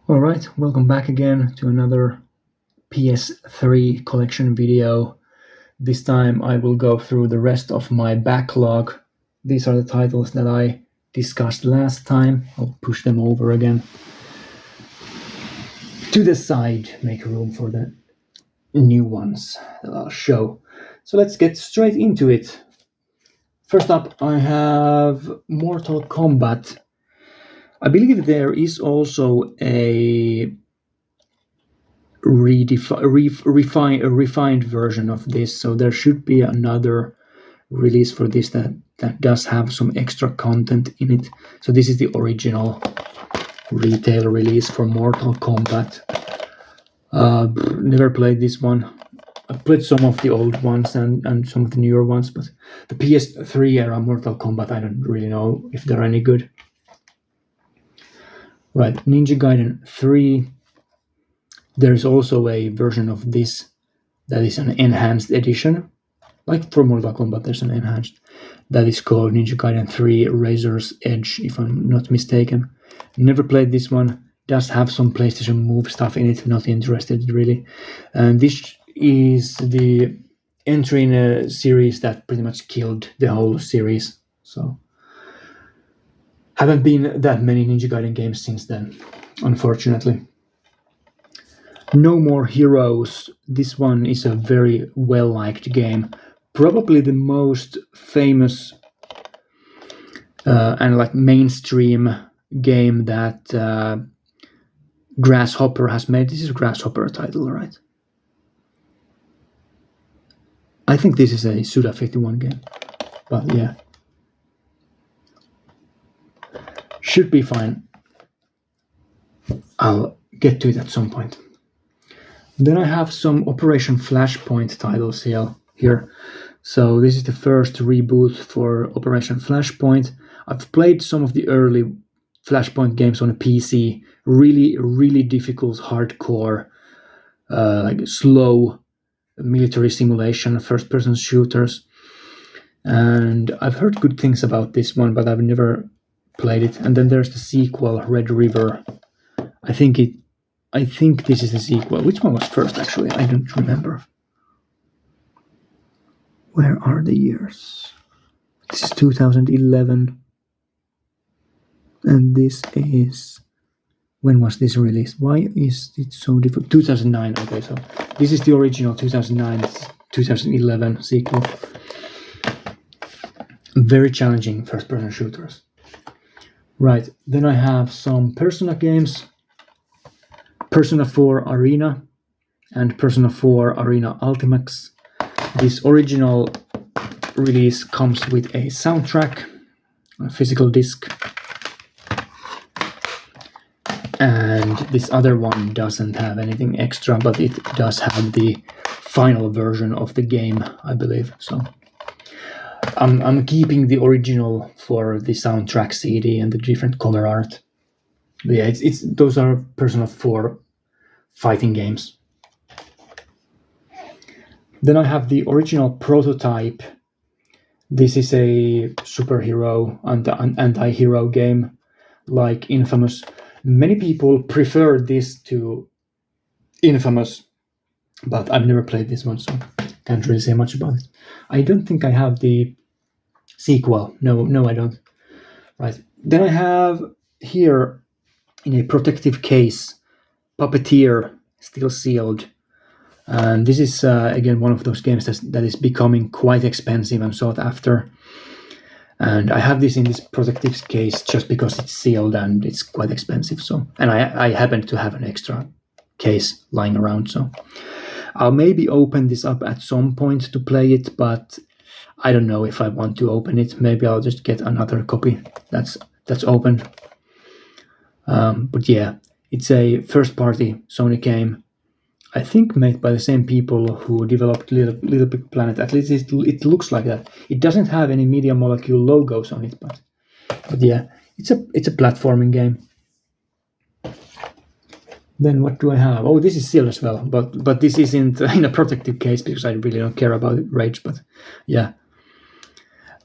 Alright, welcome back again to another PS3 collection video. This time I will go through the rest of my backlog. These are the titles that I discussed last time. I'll push them over again to the side, make room for the new ones that I'll show. So let's get straight into it. First up, I have Mortal Kombat. I believe there is also a refined version of this, so there should be another release for this that does have some extra content in it. So this is the original retail release for Mortal Kombat. Never played this one. I've played some of the old ones and some of the newer ones, but the PS3 era Mortal Kombat, I don't really know if they're any good. Right, Ninja Gaiden 3. There's also a version of this that is an enhanced edition. Like for Mortal Kombat, there's an enhanced that is called Ninja Gaiden 3 Razor's Edge, if I'm not mistaken. Never played this one. Does have some PlayStation Move stuff in it. Not interested really. And this is the entry in a series that pretty much killed the whole series. So haven't been that many Ninja Gaiden games since then, unfortunately. No More Heroes. This one is a very well-liked game. Probably the most famous and like mainstream game that Grasshopper has made. This is a Grasshopper title, right? I think this is a Suda51 game, but yeah. Should be fine. I'll get to it at some point. Then I have some Operation Flashpoint titles here. So this is the first reboot for Operation Flashpoint. I've played some of the early Flashpoint games on a PC. Really, really difficult, hardcore, like slow military simulation, first-person shooters. And I've heard good things about this one, but I've never played it. And then there's the sequel, Red River. I think this is the sequel. Which one was first, actually? I don't remember. Where are the years? This is 2011. And this is... When was this released? Why is it so difficult? 2009. Okay, so this is the original 2009, 2011 sequel. Very challenging first-person shooters. Right, then I have some Persona games. Persona 4 Arena and Persona 4 Arena Ultimax. This original release comes with a soundtrack, a physical disc, and this other one doesn't have anything extra, but it does have the final version of the game, I believe. So I'm keeping the original for the soundtrack CD and the different cover art. But yeah, those are Persona 4 fighting games. Then I have the original Prototype. This is a superhero and anti-hero game like Infamous. Many people prefer this to Infamous, but I've never played this one, so can't really say much about it. I don't think I have the sequel. No, I don't. Right. Then I have here in a protective case, Puppeteer, still sealed. And this is, again, one of those games that is becoming quite expensive and sought after. And I have this in this protective case just because it's sealed and it's quite expensive. So, and I happen to have an extra case lying around. So I'll maybe open this up at some point to play it, but I don't know if I want to open it. Maybe I'll just get another copy that's opened. But yeah, it's a first-party Sony game. I think made by the same people who developed Little Big Planet. At least it looks like that. It doesn't have any Media Molecule logos on it, but yeah, it's a platforming game. Then what do I have? Oh, this is sealed as well, but this isn't in a protective case because I really don't care about Rage. But yeah,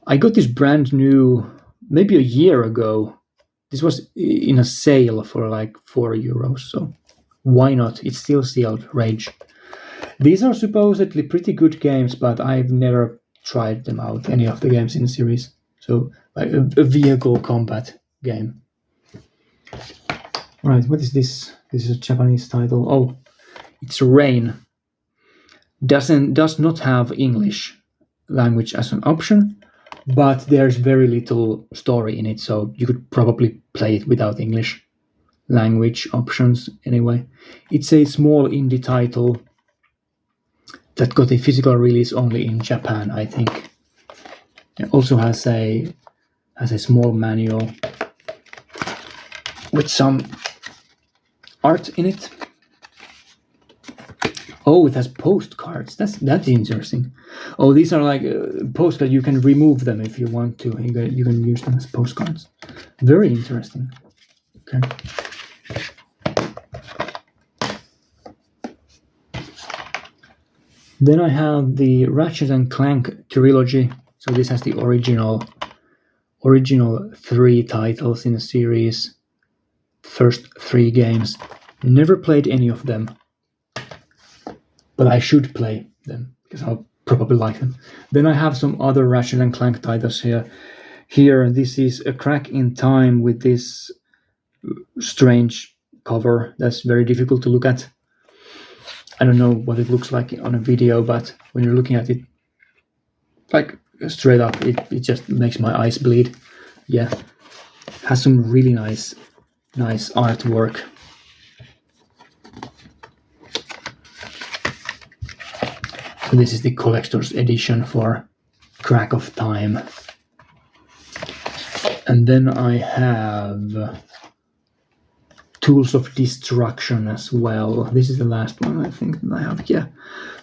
I got this brand new, maybe a year ago, This was in a sale for like €4, so why not? It's still sealed. Rage. These are supposedly pretty good games, but I've never tried them out, any of the games in the series. So, like a vehicle combat game. Right, what is this? This is a Japanese title. Oh, it's Rain. Does not have English language as an option, but there's very little story in it, so you could probably play it without English language options anyway. It's a small indie title that got a physical release only in Japan, I think. It also has a small manual with some art in it. Oh, it has postcards. That's interesting. Oh, these are like postcards. You can remove them if you want to. You can use them as postcards. Very interesting. Okay. Then I have the Ratchet and Clank trilogy. So this has the original 3 titles in the series. First 3 games. Never played any of them. But I should play them because I'll probably like them. Then I have some other Ratchet and Clank titles here. Here, this is A Crack in Time with this strange cover that's very difficult to look at. I don't know what it looks like on a video, but when you're looking at it, like straight up, it just makes my eyes bleed. Yeah, has some really nice artwork. So this is the collector's edition for Crack of Time. And then I have Tools of Destruction as well. This is the last one I think that I have. Yeah.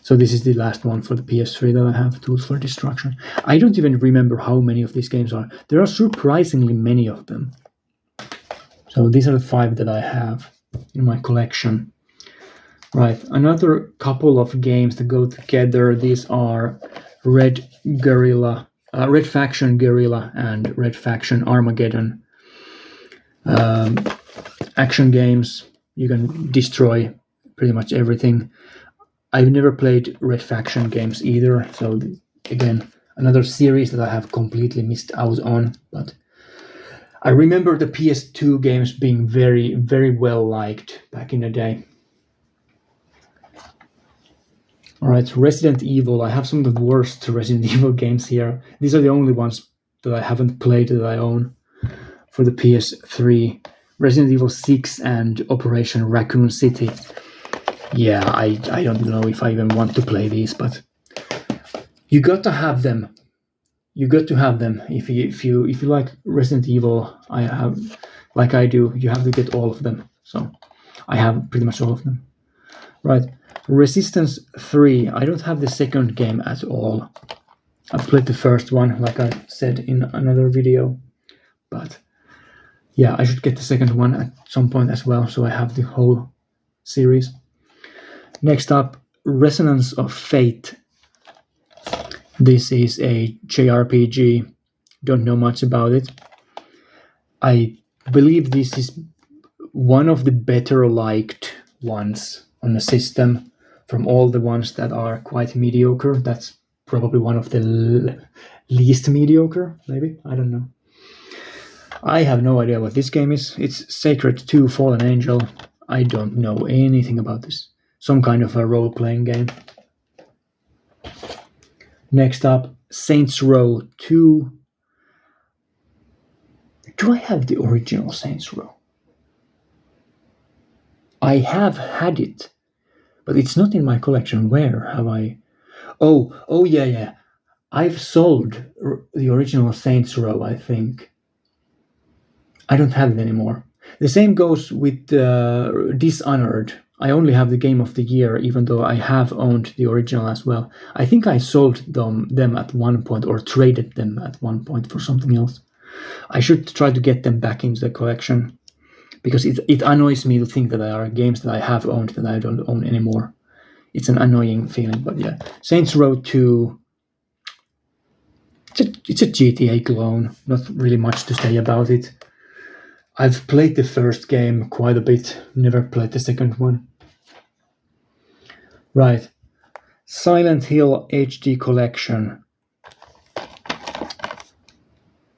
So this is the last one for the PS3 that I have, Tools for Destruction. I don't even remember how many of these games are. There are surprisingly many of them. So these are the 5 that I have in my collection. Right, another couple of games that go together. These are Red Faction Guerrilla and Red Faction Armageddon. Action games. You can destroy pretty much everything. I've never played Red Faction games either, so again, another series that I have completely missed out on. But I remember the PS2 games being very, very well liked back in the day. Alright, Resident Evil. I have some of the worst Resident Evil games here. These are the only ones that I haven't played that I own for the PS3. Resident Evil 6 and Operation Raccoon City. Yeah, I don't know if I even want to play these, but you got to have them. You got to have them. If you like Resident Evil, like I do, you have to get all of them. So I have pretty much all of them. Right. Resistance 3. I don't have the second game at all. I've played the first one, like I said in another video. But yeah, I should get the second one at some point as well, so I have the whole series. Next up, Resonance of Fate. This is a JRPG. Don't know much about it. I believe this is one of the better liked ones on the system from all the ones that are quite mediocre. That's probably one of the least mediocre, maybe. I don't know. I have no idea what this game is. It's Sacred 2 Fallen Angel. I don't know anything about this. Some kind of a role-playing game. Next up, Saints Row 2. Do I have the original Saints Row? I have had it, but it's not in my collection. Where have I? Oh yeah. I've sold the original Saints Row, I think. I don't have it anymore. The same goes with Dishonored. I only have the Game of the Year, even though I have owned the original as well. I think I sold them at one point, or traded them at one point for something else. I should try to get them back into the collection, because it annoys me to think that there are games that I have owned that I don't own anymore. It's an annoying feeling, but yeah. Saints Row 2. It's a GTA clone. Not really much to say about it. I've played the first game quite a bit, never played the second one. Right. Silent Hill HD Collection.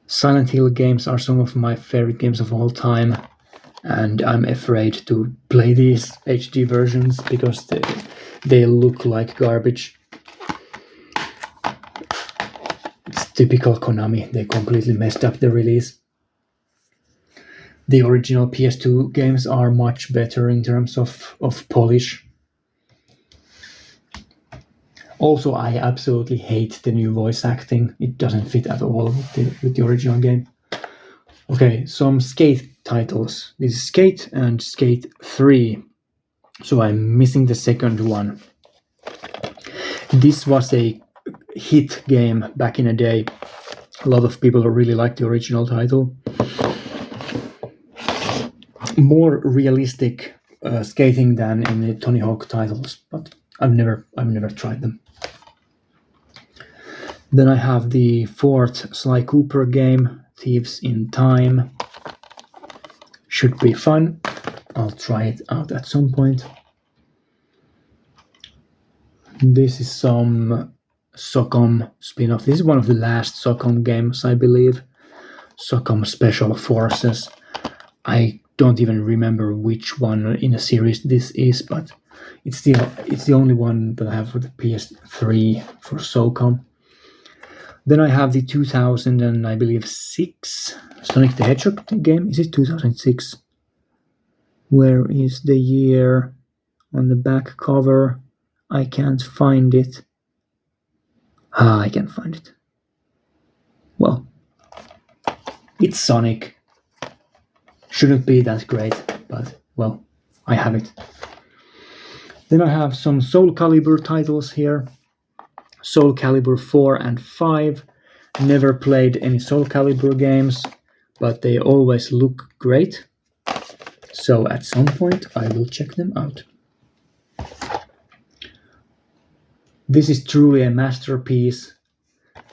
Silent Hill games are some of my favorite games of all time, and I'm afraid to play these HD versions because they look like garbage. It's typical Konami, they completely messed up the release. The original PS2 games are much better in terms of polish. Also, I absolutely hate the new voice acting. It doesn't fit at all with the original game. Okay, some Skate titles. This is Skate and Skate 3. So I'm missing the second one. This was a hit game back in the day. A lot of people really liked the original title. More realistic skating than in the Tony Hawk titles, but I've never tried them. Then I have the fourth Sly Cooper game, Thieves in Time. Should be fun. I'll try it out at some point. This is some Socom spin-off. This is one of the last Socom games, I believe. Socom Special Forces. I don't even remember which one in a series this is, but it's the only one that I have for the PS3 for Socom. Then I have the 2000 and I believe 6 Sonic the Hedgehog game. Is it 2006? Where is the year on the back cover? I can't find it. I can't find it. Well, it's Sonic. Shouldn't be that great, but well, I have it. Then I have some Soul Calibur titles here. Soul Calibur 4 and 5. Never played any Soul Calibur games, but they always look great. So at some point I will check them out. This is truly a masterpiece.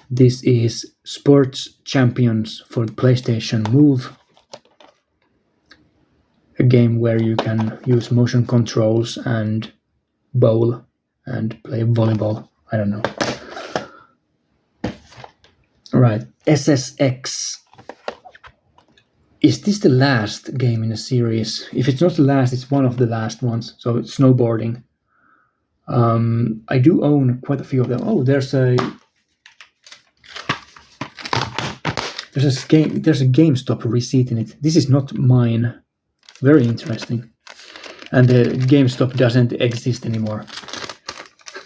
This is Sports Champions for the PlayStation Move. A game where you can use motion controls and bowl and play volleyball. I don't know. Right, SSX. Is this the last game in the series? If it's not the last, it's one of the last ones. So it's Snowboarding. I do own quite a few of them. Oh, there's a GameStop receipt in it. This is not mine. Very interesting. And the GameStop doesn't exist anymore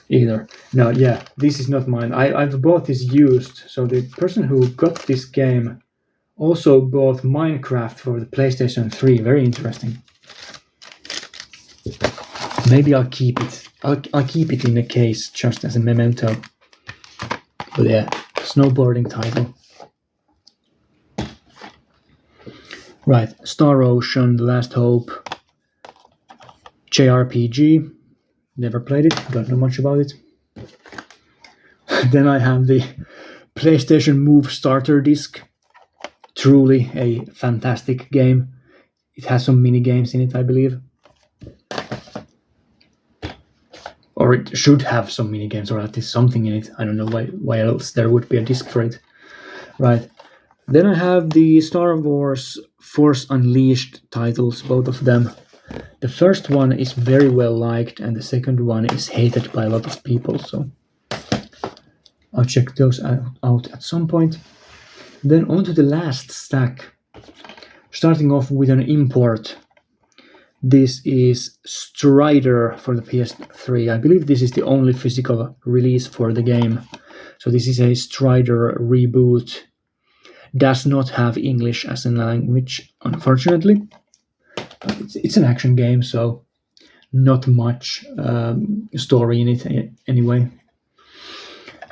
either. No, yeah, this is not mine. I've bought this used. So the person who got this game also bought Minecraft for the PlayStation 3. Very interesting. Maybe I'll keep it. I'll keep it in a case just as a memento. But yeah, Snowboarding title. Right, Star Ocean, The Last Hope, JRPG. Never played it, don't know much about it. Then I have the PlayStation Move starter disc. Truly a fantastic game. It has some mini games in it, I believe. Or it should have some mini games, or at least something in it. I don't know why else there would be a disc for it. Right. Then I have the Star Wars Force Unleashed titles, both of them. The first one is very well liked, and the second one is hated by a lot of people, so I'll check those out at some point. Then on to the last stack, starting off with an import. This is Strider for the PS3. I believe this is the only physical release for the game. So this is a Strider reboot. Does not have English as a language, unfortunately. It's an action game, so not much story in it anyway.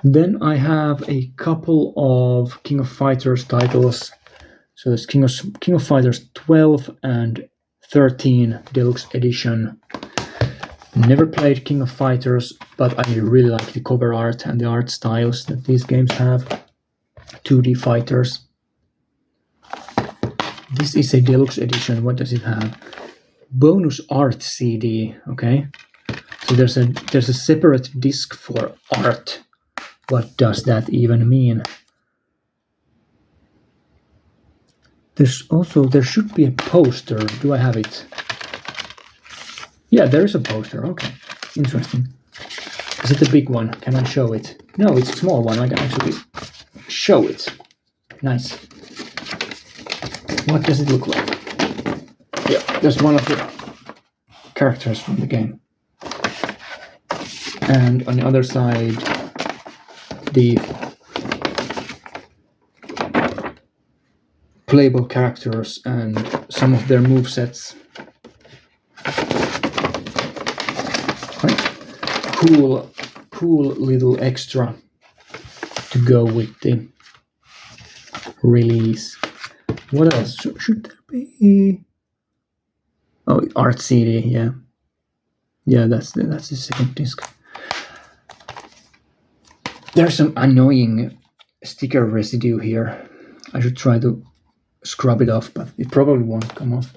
Then I have a couple of King of Fighters titles. So it's King of Fighters 12 and 13 Deluxe Edition. Never played King of Fighters, but I really like the cover art and the art styles that these games have. 2D fighters. This is a deluxe edition. What does it have? Bonus art CD. Okay, so there's a separate disc for art. What does that even mean? There should be a poster. Do I have it? Yeah, there is a poster. Okay, interesting. Is it the big one? Can I show it? No, it's a small one. I can actually show it. Nice. What does it look like? Yeah, there's one of the characters from the game. And on the other side, the playable characters and some of their movesets. Right. Cool little extra to go with the release. What else should there be? Oh, art CD, yeah. Yeah, that's the second disc. There's some annoying sticker residue here. I should try to scrub it off, but it probably won't come off.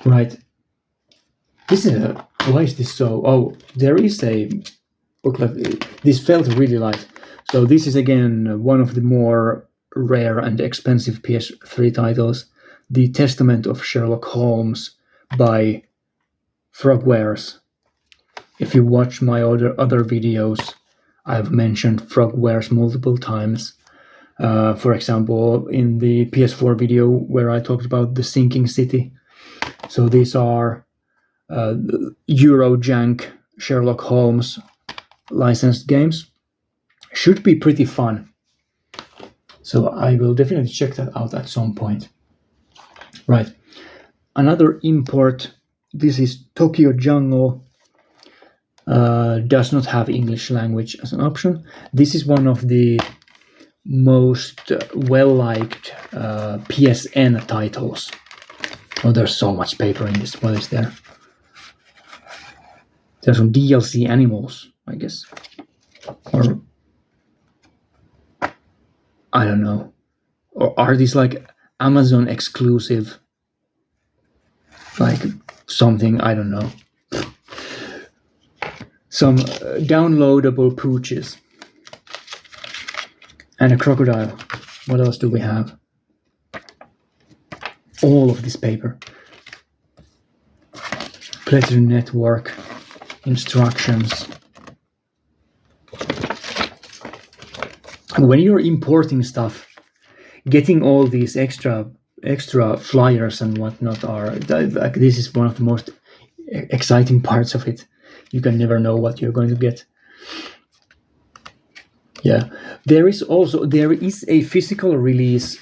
Right. Why is this so? Oh, there is a booklet. This felt really light. So this is again one of the more rare and expensive PS3 titles. The Testament of Sherlock Holmes by Frogwares. If you watch my other videos, I've mentioned Frogwares multiple times. For example, in the PS4 video where I talked about the Sinking City. So these are Eurojank Sherlock Holmes licensed games. Should be pretty fun. So I will definitely check that out at some point. Right. Another import. This is Tokyo Jungle. Does not have English language as an option. This is one of the most well-liked PSN titles. Oh, there's so much paper in this. What is there? There's some DLC animals, I guess. Or I don't know. Or are these like Amazon exclusive? Like something, I don't know. Some downloadable pooches. And a crocodile. What else do we have? All of this paper. Playthrough network. Instructions. When you're importing stuff, getting all these extra flyers and whatnot like this is one of the most exciting parts of it. You can never know what you're going to get. Yeah, there is a physical release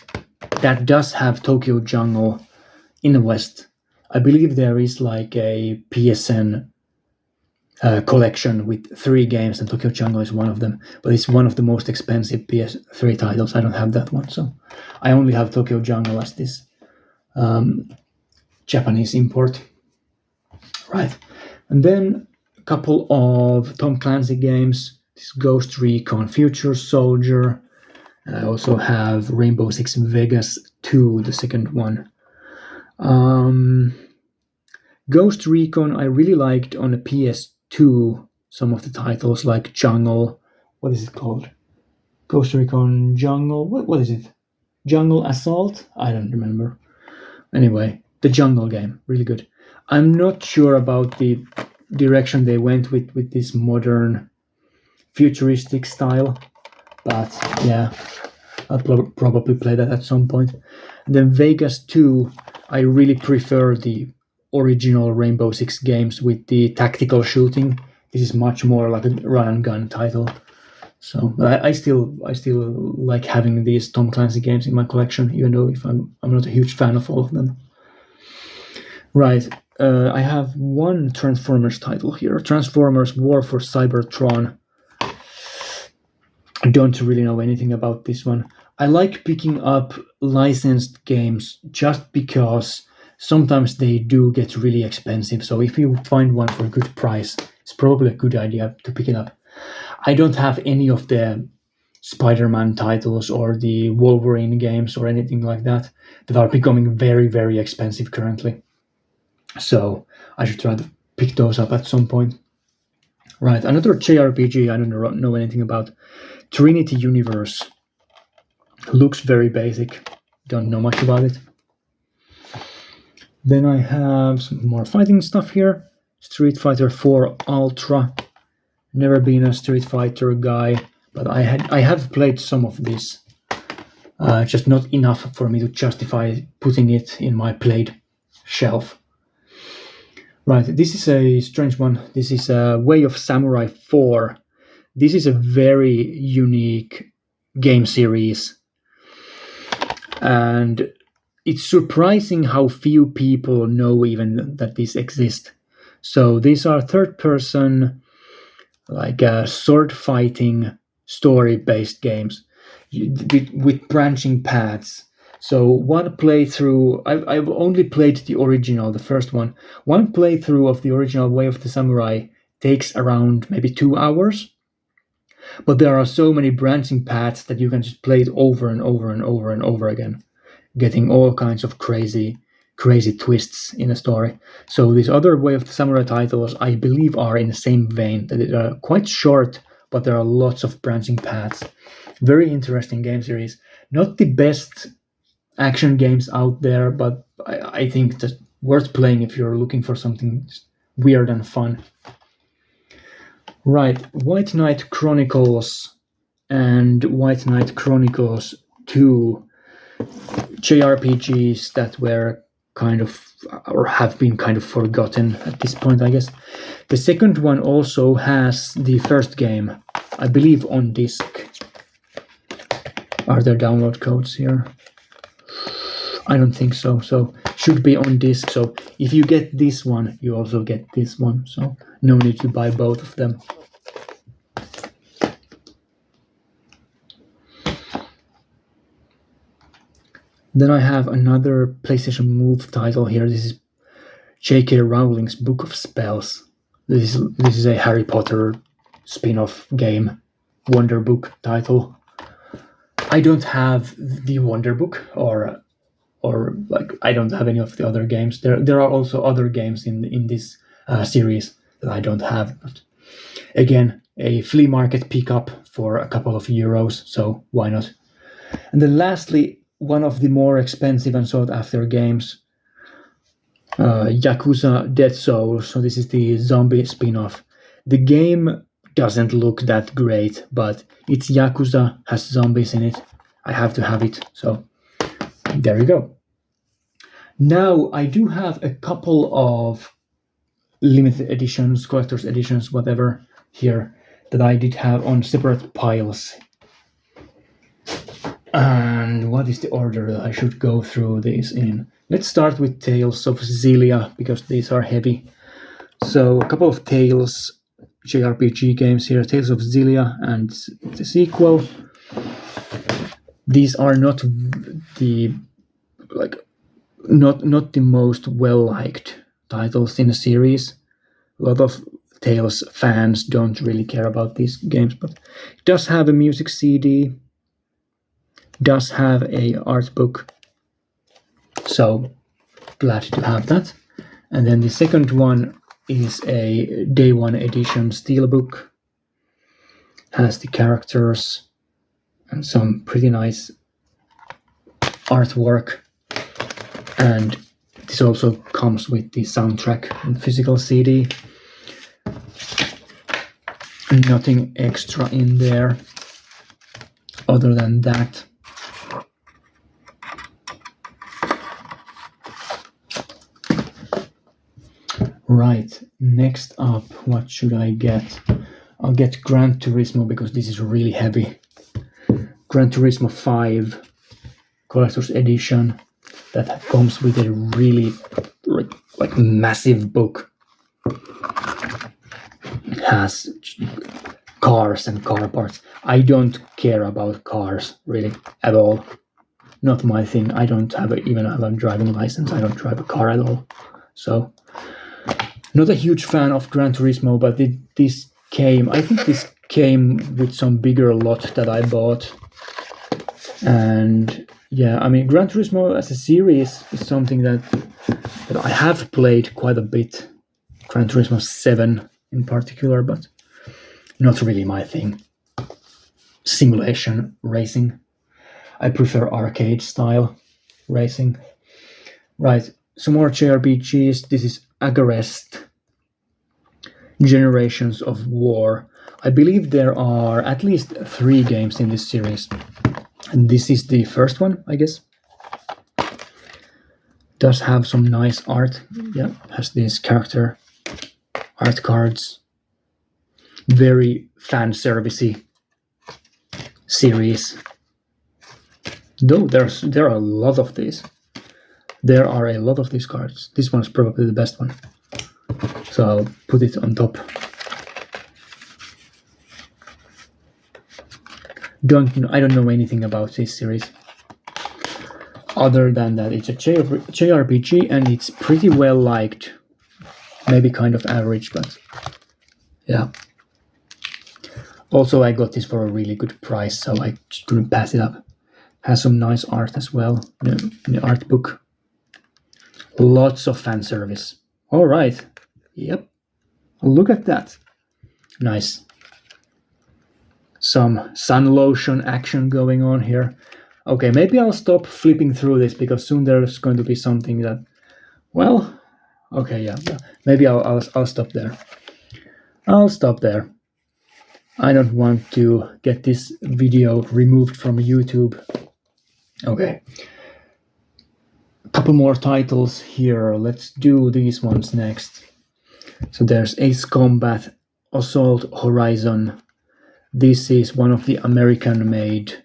that does have Tokyo Jungle in the West. I believe there is like a PSN collection with 3 games, and Tokyo Jungle is one of them. But it's one of the most expensive PS3 titles. I don't have that one, so I only have Tokyo Jungle as this Japanese import. Right, and then a couple of Tom Clancy games. This Ghost Recon Future Soldier. And I also have Rainbow Six Vegas 2, the second one. Ghost Recon I really liked on the PS2. Some of the titles like Jungle. What is it called? Ghost Recon Jungle. What is it? Jungle Assault? I don't remember. Anyway, the Jungle game. Really good. I'm not sure about the direction they went with this modern futuristic style. But yeah, I'll probably play that at some point. And then Vegas 2, I really prefer the original Rainbow Six games with the tactical shooting. This is much more like a run and gun title. So I still like having these Tom Clancy games in my collection, even though if I'm not a huge fan of all of them. Right, I have one Transformers title here. Transformers War for Cybertron. I don't really know anything about this one. I like picking up licensed games just because sometimes they do get really expensive. So if you find one for a good price, it's probably a good idea to pick it up. I don't have any of the Spider-Man titles or the Wolverine games or anything like that are becoming very, very expensive currently. So I should try to pick those up at some point. Right, another JRPG I don't know anything about. Trinity Universe. Looks very basic. Don't know much about it. Then I have some more fighting stuff here. Street Fighter 4 Ultra. Never been a Street Fighter guy, but I have played some of this. Just not enough for me to justify putting it in my played shelf. Right, this is a strange one. This is a Way of Samurai 4. This is a very unique game series. And it's surprising how few people know even that this exists. So these are third-person, like sword fighting, story-based games with branching paths. So one playthrough, I've only played the original, the first one. One playthrough of the original Way of the Samurai takes around maybe 2 hours. But there are so many branching paths that you can just play it over and over and over and over again, getting all kinds of crazy twists in a story. So these other Way of the Samurai titles, I believe, are in the same vein, that they are quite short, but there are lots of branching paths. Very interesting game series. Not the best action games out there, but I think just worth playing if you're looking for something weird and fun. Right, White Knight Chronicles and White Knight Chronicles 2 JRPGs that were kind of, or have been kind of forgotten at this point, I guess. The second one also has the first game, I believe, on disc. Are there download codes here? I don't think so. So should be on disc. So if you get this one, you also get this one. So no need to buy both of them. Then I have another PlayStation Move title here. This is J.K. Rowling's Book of Spells. This is a Harry Potter spin-off game, Wonder Book title. I don't have the Wonder Book, or like I don't have any of the other games. There are also other games in this series that I don't have. But again, a flea market pickup for a couple of euros, so why not? And then lastly, one of the more expensive and sought after games, Yakuza Dead Souls. So this is the zombie spin-off. The game doesn't look that great, but it's Yakuza, has zombies in it. I have to have it, so there you go. Now I do have a couple of limited editions, collector's editions, whatever, here that I did have on separate piles. And what is the order that I should go through these in? Let's start with Tales of Zelia, because these are heavy. So a couple of Tales JRPG games here, Tales of Zelia and the sequel. These are not the not the most well-liked titles in the series. A lot of Tales fans don't really care about these games, but it does have a music CD, does have a art book, so glad to have that. And then the second one is a Day 1 edition steelbook, has the characters and some pretty nice artwork, and this also comes with the soundtrack and physical CD. Nothing extra in there other than that. Right, next up, what should I get? I'll get Gran Turismo because this is really heavy. Gran Turismo 5 Collector's Edition that comes with a really like massive book. It has cars and car parts. I don't care about cars really at all. Not my thing. I don't even have a driving license. I don't drive a car at all. So not a huge fan of Gran Turismo, but this came, I think this came with some bigger lot that I bought. And yeah, I mean, Gran Turismo as a series is something that I have played quite a bit. Gran Turismo 7 in particular, but not really my thing. Simulation racing. I prefer arcade style racing. Right, some more JRPGs. This is Agarest, Generations of War. I believe there are at least 3 games in this series. And this is the first one, I guess. Does have some nice art. Yeah, has these character art cards. Very fan servicey series. Though there are a lot of these. There are a lot of these cards. This one's probably the best one. So I'll put it on top. I don't know anything about this series. Other than that, it's a JRPG and it's pretty well liked. Maybe kind of average, but yeah. Also, I got this for a really good price, so I just couldn't pass it up. Has some nice art as well in the art book. Lots of fan service. All right. Yep. Look at that. Nice. Some sun lotion action going on here. Okay, maybe I'll stop flipping through this because soon there's going to be something that, well, okay, yeah. Maybe I'll stop there. I'll stop there. I don't want to get this video removed from YouTube. Okay. A couple more titles here. Let's do these ones next. So there's Ace Combat, Assault Horizon. This is one of the American-made,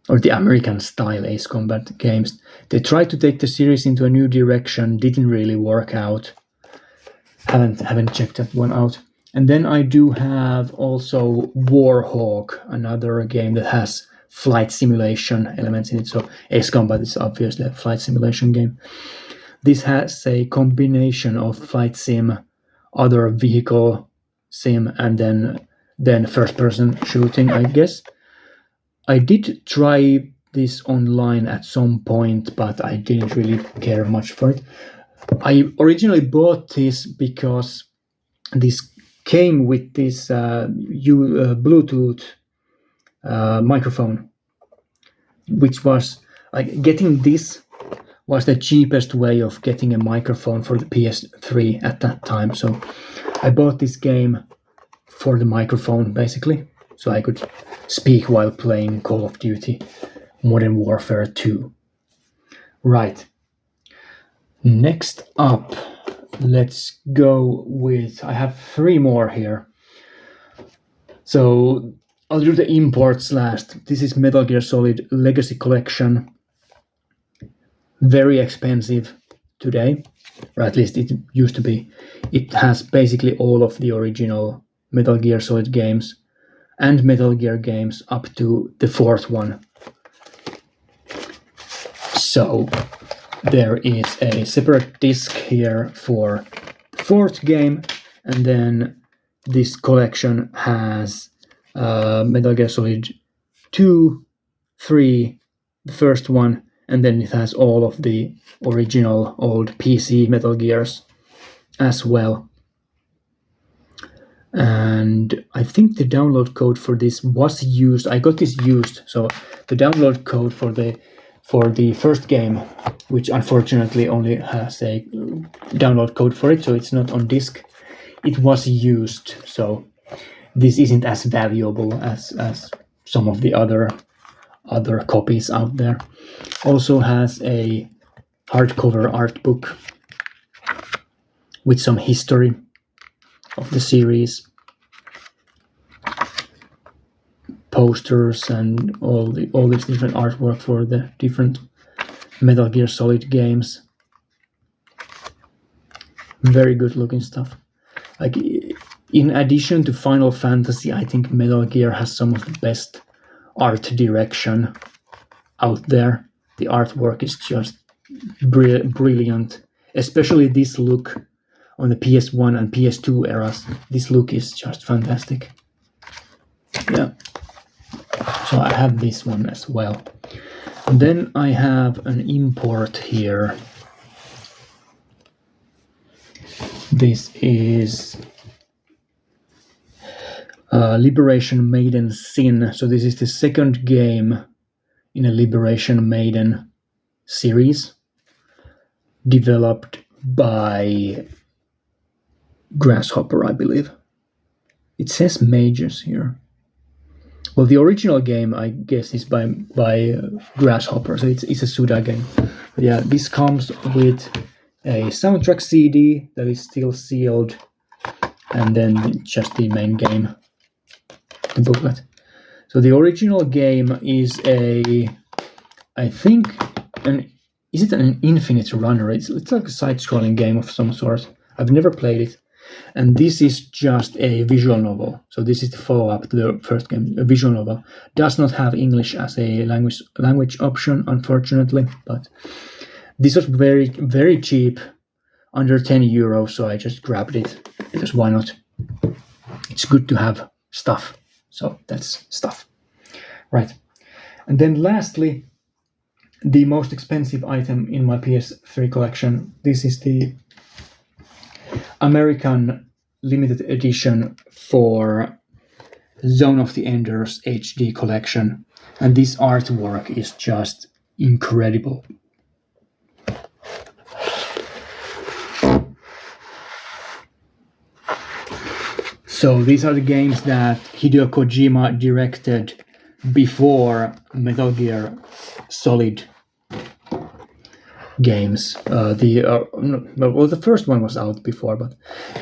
or the American-style Ace Combat games. They tried to take the series into a new direction, didn't really work out. Haven't checked that one out. And then I do have also Warhawk, another game that has flight simulation elements in it. So Ace Combat is obviously a flight simulation game. This has a combination of flight sim, other vehicle sim, and then first-person shooting, I guess. I did try this online at some point, but I didn't really care much for it. I originally bought this because this came with this Bluetooth microphone, which was like getting this was the cheapest way of getting a microphone for the PS3 at that time. So I bought this game for the microphone, basically, so I could speak while playing Call of Duty Modern Warfare 2. Right. Next up, let's go with... I have 3 more here. So I'll do the imports last. This is Metal Gear Solid Legacy Collection. Very expensive today, or at least it used to be. It has basically all of the original Metal Gear Solid games and Metal Gear games up to the 4th one. So there is a separate disc here for the 4th game, and then this collection has Metal Gear Solid 2, 3, the first one, and then it has all of the original old PC Metal Gears as well. And I think the download code for this was used. I got this used, so the download code for the first game, which unfortunately only has a download code for it, so it's not on disc, it was used. So this isn't as valuable as some of the other copies out there. Also has a hardcover art book with some history of the series, posters, and all this different artwork for the different Metal Gear Solid games. Very good looking stuff. Like, in addition to Final Fantasy, I think Metal Gear has some of the best art direction out there. The artwork is just brilliant, especially this look on the PS1 and PS2 eras. This look is just fantastic. Yeah. So I have this one as well. And then I have an import here. This is Liberation Maiden Sin. So this is the second game in a Liberation Maiden series, developed by Grasshopper, I believe. It says Majors here. Well, the original game, I guess, is by Grasshopper, so it's a Suda game. But yeah, this comes with a soundtrack CD that is still sealed, and then just the main game, the booklet. So the original game is I think, is it an infinite runner? It's like a side-scrolling game of some sort. I've never played it. And this is just a visual novel. So this is the follow-up to the first game. A visual novel. Does not have English as a language option, unfortunately. But this was very, very cheap. Under 10 euros, so I just grabbed it. Because why not? It's good to have stuff. So that's stuff. Right. And then lastly, the most expensive item in my PS3 collection. This is the American limited edition for Zone of the Enders HD collection. And this artwork is just incredible. So these are the games that Hideo Kojima directed before Metal Gear Solid games. The first one was out before, but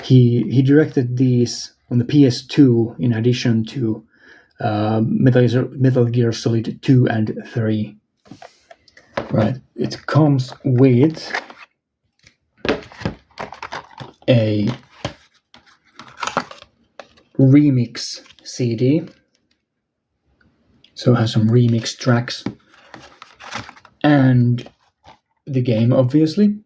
he directed these on the PS2 in addition to Metal Gear Solid 2 and 3. Right. It comes with a remix CD. So it has some remix tracks. And the game, obviously,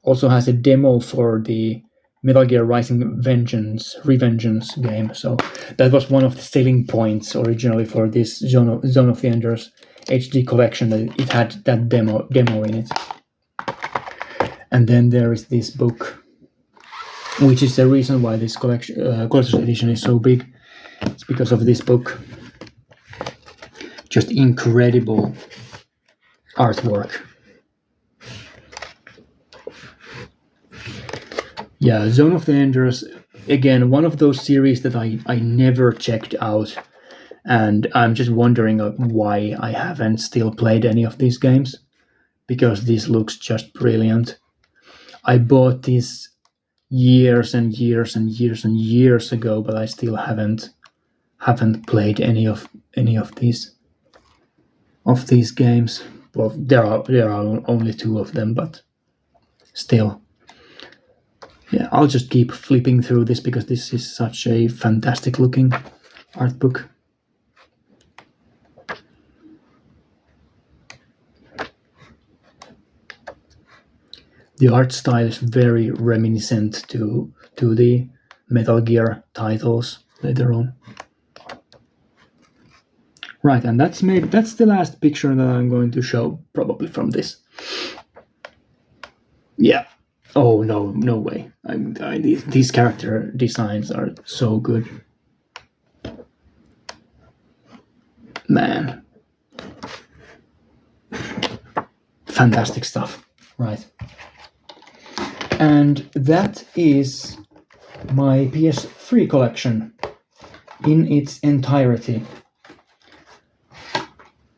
also has a demo for the Metal Gear Rising Revengeance game. So that was one of the selling points originally for this Zone of the Enders HD collection, that it had that demo in it. And then there is this book, which is the reason why this collector's edition is so big. It's because of this book. Just incredible artwork. Yeah, Zone of the Enders, again, one of those series that I never checked out. And I'm just wondering why I haven't still played any of these games. Because this looks just brilliant. I bought this years and years and years and years ago, but I still haven't played any of these games. Well, there are only 2 of them, but still. Yeah, I'll just keep flipping through this because this is such a fantastic looking art book. The art style is very reminiscent to the Metal Gear titles later on. Right, and that's the last picture that I'm going to show, probably from this. Yeah. Oh no way! These character designs are so good, man. Fantastic stuff, right? And that is my PS3 collection in its entirety.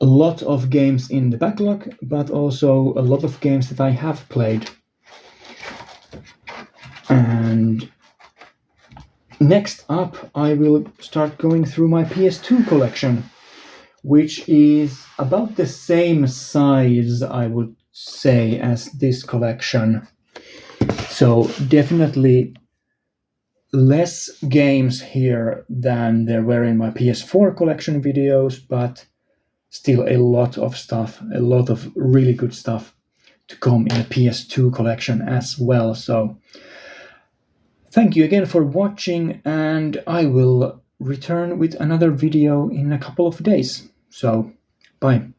A lot of games in the backlog, but also a lot of games that I have played. And next up, I will start going through my PS2 collection, which is about the same size, I would say, as this collection. So definitely less games here than there were in my PS4 collection videos, but still a lot of stuff, a lot of really good stuff to come in the PS2 collection as well. So thank you again for watching, and I will return with another video in a couple of days. So, bye.